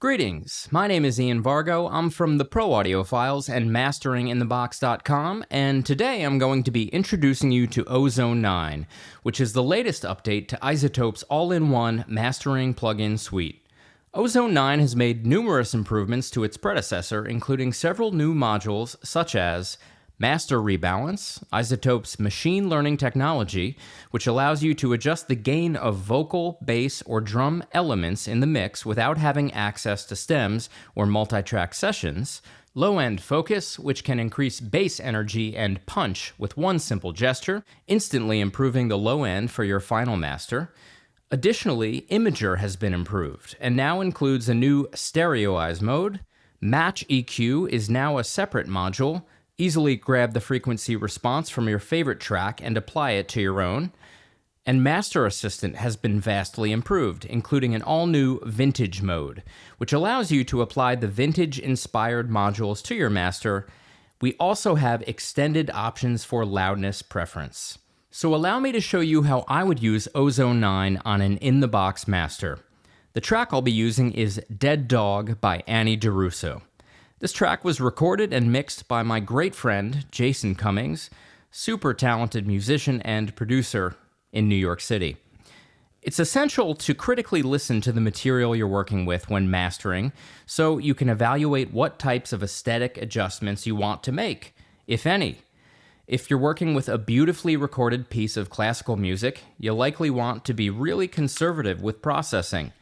Greetings, my name is Ian Vargo. I'm from the Pro Audiophiles and MasteringInTheBox.com, and today I'm going to be introducing you to Ozone 9, which is the latest update to iZotope's all-in-one mastering plugin suite. Ozone 9 has made numerous improvements to its predecessor, including several new modules such as Master Rebalance, iZotope's machine learning technology, which allows you to adjust the gain of vocal, bass, or drum elements in the mix without having access to stems or multi-track sessions, low-end focus, which can increase bass energy and punch with one simple gesture, instantly improving the low end for your final master. Additionally, Imager has been improved and now includes a new stereoize mode. Match EQ is now a separate module. Easily grab the frequency response from your favorite track and apply it to your own. And Master Assistant has been vastly improved, including an all-new Vintage mode, which allows you to apply the vintage-inspired modules to your master. We also have extended options for loudness preference. So allow me to show you how I would use Ozone 9 on an in-the-box master. The track I'll be using is Dead Dog by Annie DeRusso. This track was recorded and mixed by my great friend, Jason Cummings, super talented musician and producer in New York City. It's essential to critically listen to the material you're working with when mastering, so you can evaluate what types of aesthetic adjustments you want to make, if any. If you're working with a beautifully recorded piece of classical music, you'll likely want to be really conservative with processing.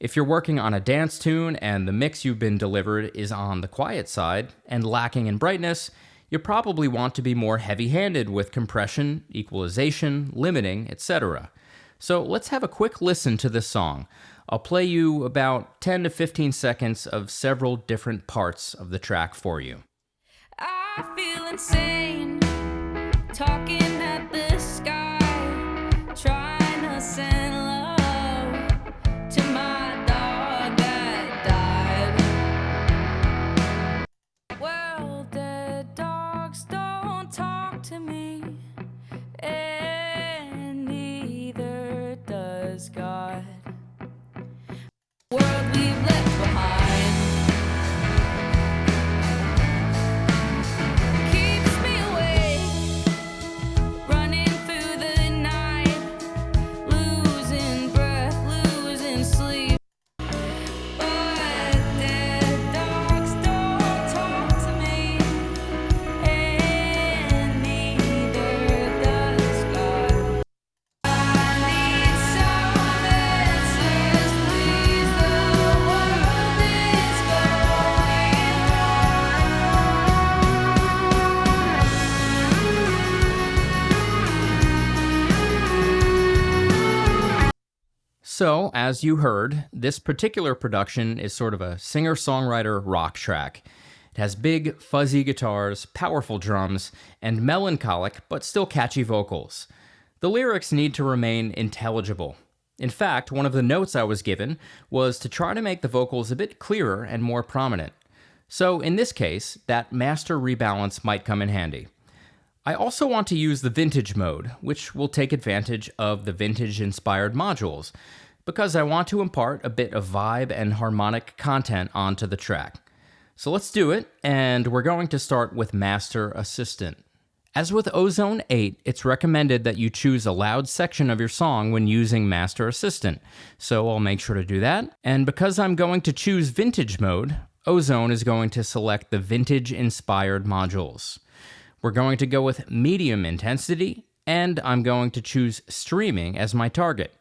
If you're working on a dance tune and the mix you've been delivered is on the quiet side and lacking in brightness, you probably want to be more heavy-handed with compression, equalization, limiting, etc. So let's have a quick listen to this song. I'll play you about 10 to 15 seconds of several different parts of the track for you. I feel insane, talking at the sky, trying to send love to my dog that died. Well, dead dogs don't talk to me, and neither does God. World we've left behind keeps me awake, running through the night, losing breath, losing sleep. But dead dogs don't talk to me, and neither does God. I need some answers, please. The world is going. So, as you heard, this particular production is sort of a singer-songwriter rock track. It has big, fuzzy guitars, powerful drums, and melancholic but still catchy vocals. The lyrics need to remain intelligible. In fact, one of the notes I was given was to try to make the vocals a bit clearer and more prominent. So, in this case, that master rebalance might come in handy. I also want to use the Vintage mode, which will take advantage of the vintage-inspired modules, because I want to impart a bit of vibe and harmonic content onto the track. So let's do it, and we're going to start with Master Assistant. As with Ozone 8, it's recommended that you choose a loud section of your song when using Master Assistant, so I'll make sure to do that. And because I'm going to choose Vintage mode, Ozone is going to select the vintage-inspired modules. We're going to go with medium intensity, and I'm going to choose streaming as my target.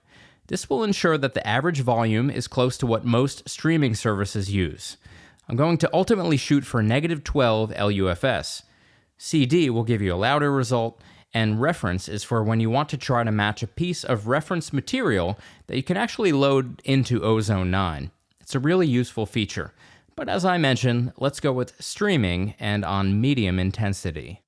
This will ensure that the average volume is close to what most streaming services use. I'm going to ultimately shoot for -12 LUFS. CD will give you a louder result, and reference is for when you want to try to match a piece of reference material that you can actually load into Ozone 9. It's a really useful feature. But as I mentioned, let's go with streaming and on medium intensity.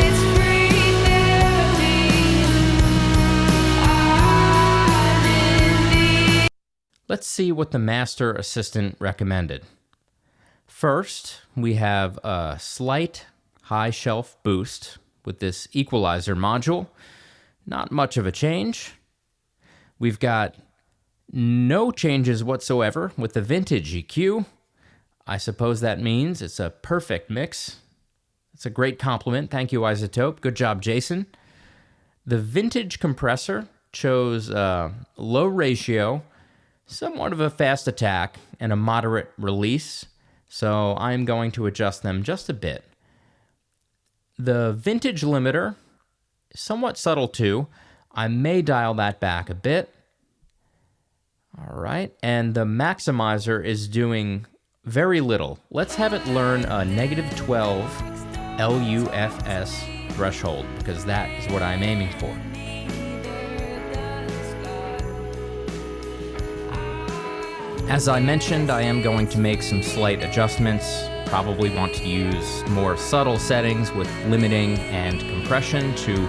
It's let's see what the Master Assistant recommended. First, we have a slight high shelf boost with this equalizer module. Not much of a change. We've got no changes whatsoever with the vintage EQ. I suppose that means it's a perfect mix. It's a great compliment. Thank you, iZotope. Good job, Jason. The vintage compressor chose a low ratio, somewhat of a fast attack, and a moderate release, so I'm going to adjust them just a bit. The vintage limiter is somewhat subtle too. I may dial that back a bit. All right, and the maximizer is doing very little. Let's have it learn a -12 LUFS threshold, because that is what I'm aiming for. As I mentioned, I am going to make some slight adjustments. Probably want to use more subtle settings with limiting and compression to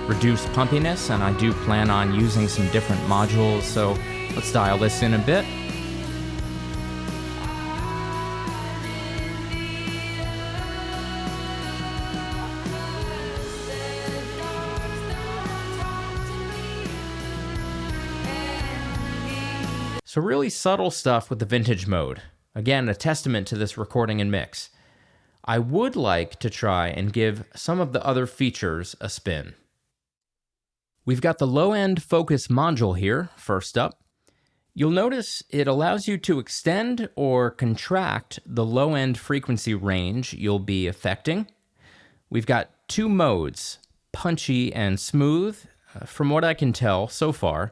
reduce pumpiness, and I do plan on using some different modules, so let's dial this in a bit. So really subtle stuff with the vintage mode. Again, a testament to this recording and mix. I would like to try and give some of the other features a spin. We've got the low-end focus module here, first up. You'll notice it allows you to extend or contract the low-end frequency range you'll be affecting. We've got two modes, punchy and smooth. From what I can tell so far,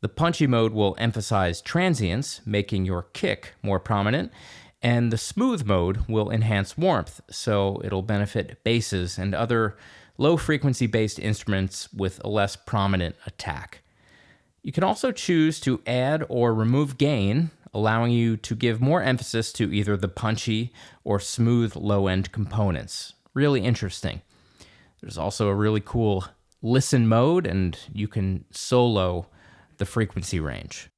the punchy mode will emphasize transients, making your kick more prominent, and the smooth mode will enhance warmth, so it'll benefit basses and other low-frequency-based instruments with a less prominent attack. You can also choose to add or remove gain, allowing you to give more emphasis to either the punchy or smooth low-end components. Really interesting. There's also a really cool listen mode, and you can solo the frequency range.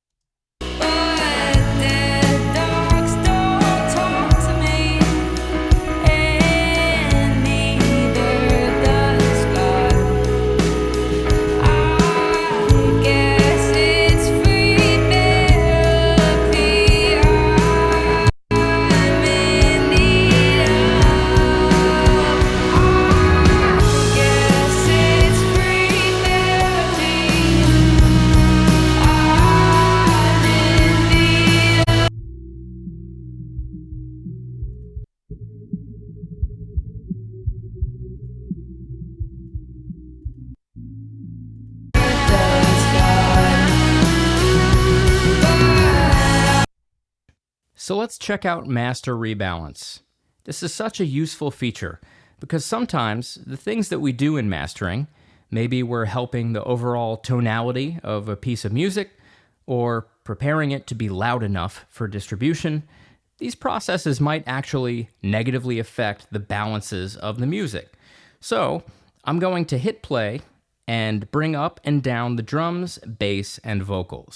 So let's check out Master Rebalance. This is such a useful feature because sometimes the things that we do in mastering, maybe we're helping the overall tonality of a piece of music or preparing it to be loud enough for distribution, these processes might actually negatively affect the balances of the music. So I'm going to hit play and bring up and down the drums, bass, and vocals.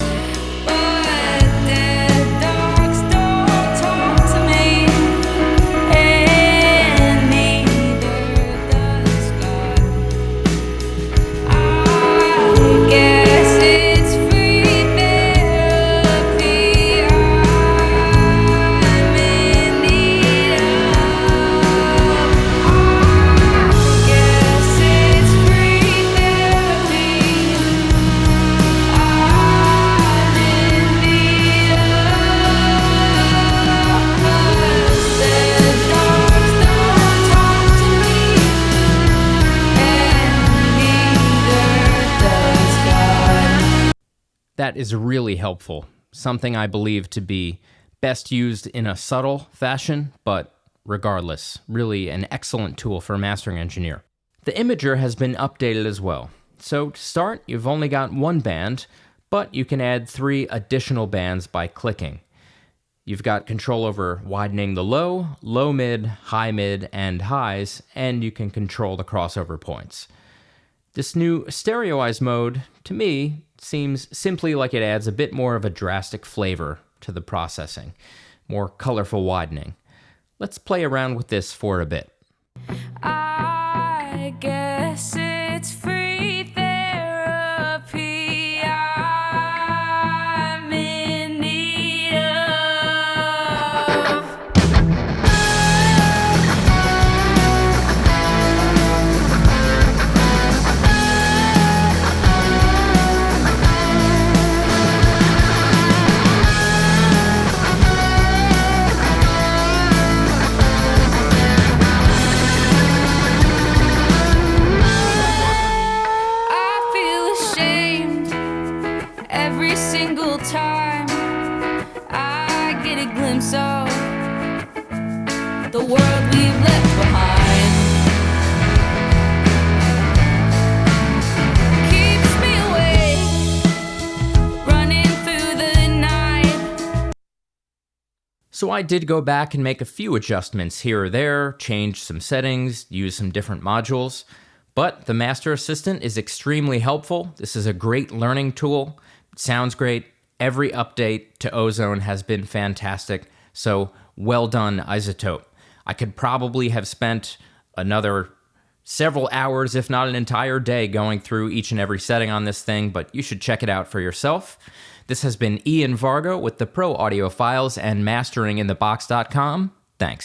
That is really helpful, something I believe to be best used in a subtle fashion, but regardless, really an excellent tool for a mastering engineer. The imager has been updated as well. So to start, you've only got one band, but you can add 3 additional bands by clicking. You've got control over widening the low, low mid, and highs, and you can control the crossover points. This new stereoize mode, to me, seems simply like it adds a bit more of a drastic flavor to the processing, more colorful widening. Let's play around with this for a bit. I guess it's free therapy I'm in need of. Every single time I get a glimpse of the world we've left behind, keeps me awake, running through the night. So I did go back and make a few adjustments here or there, change some settings, use some different modules, but the Master Assistant is extremely helpful. This is a great learning tool. It sounds great. Every update to Ozone has been fantastic, so well done, iZotope. I could probably have spent another several hours, if not an entire day, going through each and every setting on this thing, but you should check it out for yourself. This has been Ian Vargo with the Pro Audiophiles and masteringinthebox.com. Thanks.